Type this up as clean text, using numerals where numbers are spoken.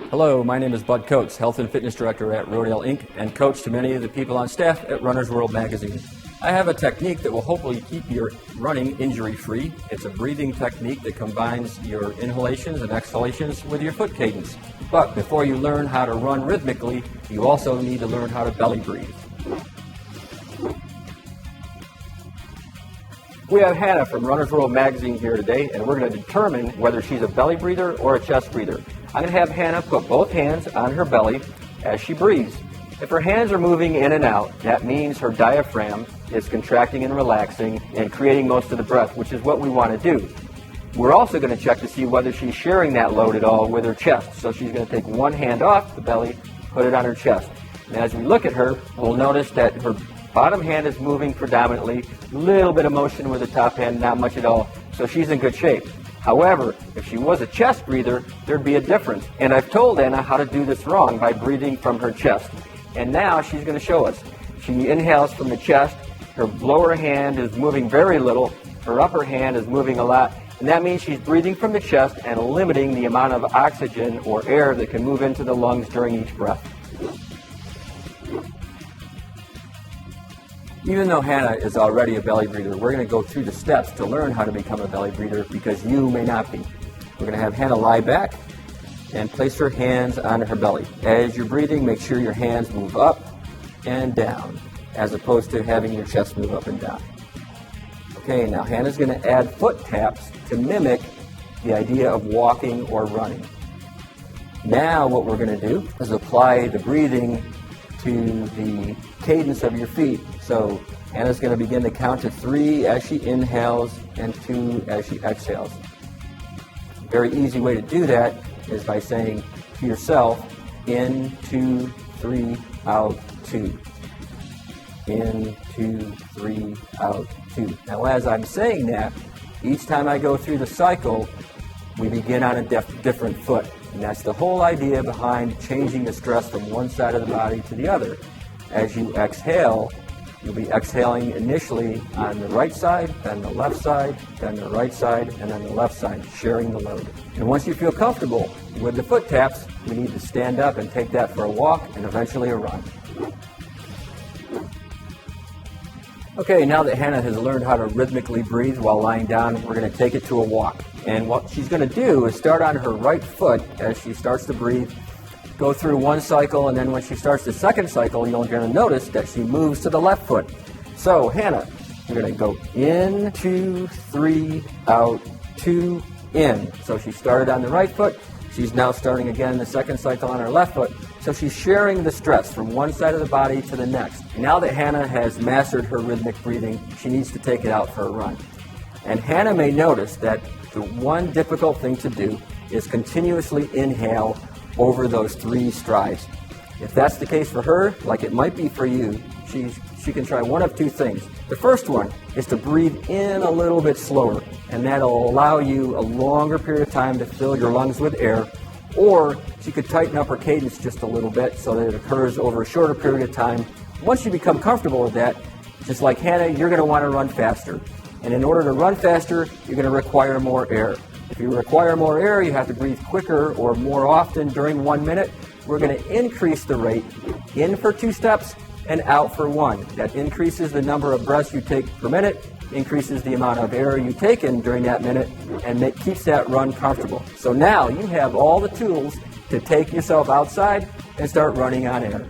Hello, my name is Bud Coates, Health and Fitness Director at Rodale Inc. and coach to many of the people on staff at Runner's World magazine. I have a technique that will hopefully keep your running injury-free. It's a breathing technique that combines your inhalations and exhalations with your foot cadence. But before you learn how to run rhythmically, you also need to learn how to belly breathe. We have Hannah from Runner's World magazine here today, and we're going to determine whether she's a belly breather or a chest breather. I'm going to have Hannah put both hands on her belly as she breathes. If her hands are moving in and out, that means her diaphragm is contracting and relaxing and creating most of the breath, which is what we want to do. We're also going to check to see whether she's sharing that load at all with her chest. So she's going to take one hand off the belly, put it on her chest. And as we look at her, we'll notice that her bottom hand is moving predominantly, a little bit of motion with the top hand, not much at all, so she's in good shape. However, if she was a chest breather, there'd be a difference. And I've told Anna how to do this wrong by breathing from her chest. And now she's going to show us. She inhales from the chest, her lower hand is moving very little, her upper hand is moving a lot, and that means she's breathing from the chest and limiting the amount of oxygen or air that can move into the lungs during each breath. Even though Hannah is already a belly breather, we're going to go through the steps to learn how to become a belly breather because you may not be. We're going to have Hannah lie back and place her hands on her belly. As you're breathing, make sure your hands move up and down as opposed to having your chest move up and down. Okay, now Hannah's going to add foot taps to mimic the idea of walking or running. Now what we're going to do is apply the breathing to the cadence of your feet. So Hannah's going to begin to count to 3 as she inhales and 2 as she exhales. A very easy way to do that is by saying to yourself, in, 2, 3, out, 2. In, 2, 3, out, 2. Now as I'm saying that, each time I go through the cycle, we begin on a different foot. And that's the whole idea behind changing the stress from one side of the body to the other. As you exhale, you'll be exhaling initially on the right side, then the left side, then the right side, and then the left side, sharing the load. And once you feel comfortable with the foot taps, we need to stand up and take that for a walk and eventually a run. Okay, now that Hannah has learned how to rhythmically breathe while lying down, we're going to take it to a walk. And what she's going to do is start on her right foot as she starts to breathe, go through one cycle, and then when she starts the second cycle, you're going to notice that she moves to the left foot. So, Hannah, you're going to go in, 2, 3, out, 2, in. So she started on the right foot. She's now starting again the second cycle on her left foot. So she's sharing the stress from one side of the body to the next. Now that Hannah has mastered her rhythmic breathing, she needs to take it out for a run. And Hannah may notice that the one difficult thing to do is continuously inhale over those 3 strides. If that's the case for her, like it might be for you, she can try one of 2 things. The first one is to breathe in a little bit slower, and that'll allow you a longer period of time to fill your lungs with air. Or she could tighten up her cadence just a little bit so that it occurs over a shorter period of time. Once you become comfortable with that, just like Hannah, you're going to want to run faster. And in order to run faster, you're going to require more air. If you require more air, you have to breathe quicker or more often during 1 minute. We're going to increase the rate, in for 2 steps and out for 1. That increases the number of breaths you take per minute, increases the amount of air you take in during that minute, and keeps that run comfortable. So now you have all the tools to take yourself outside and start running on air.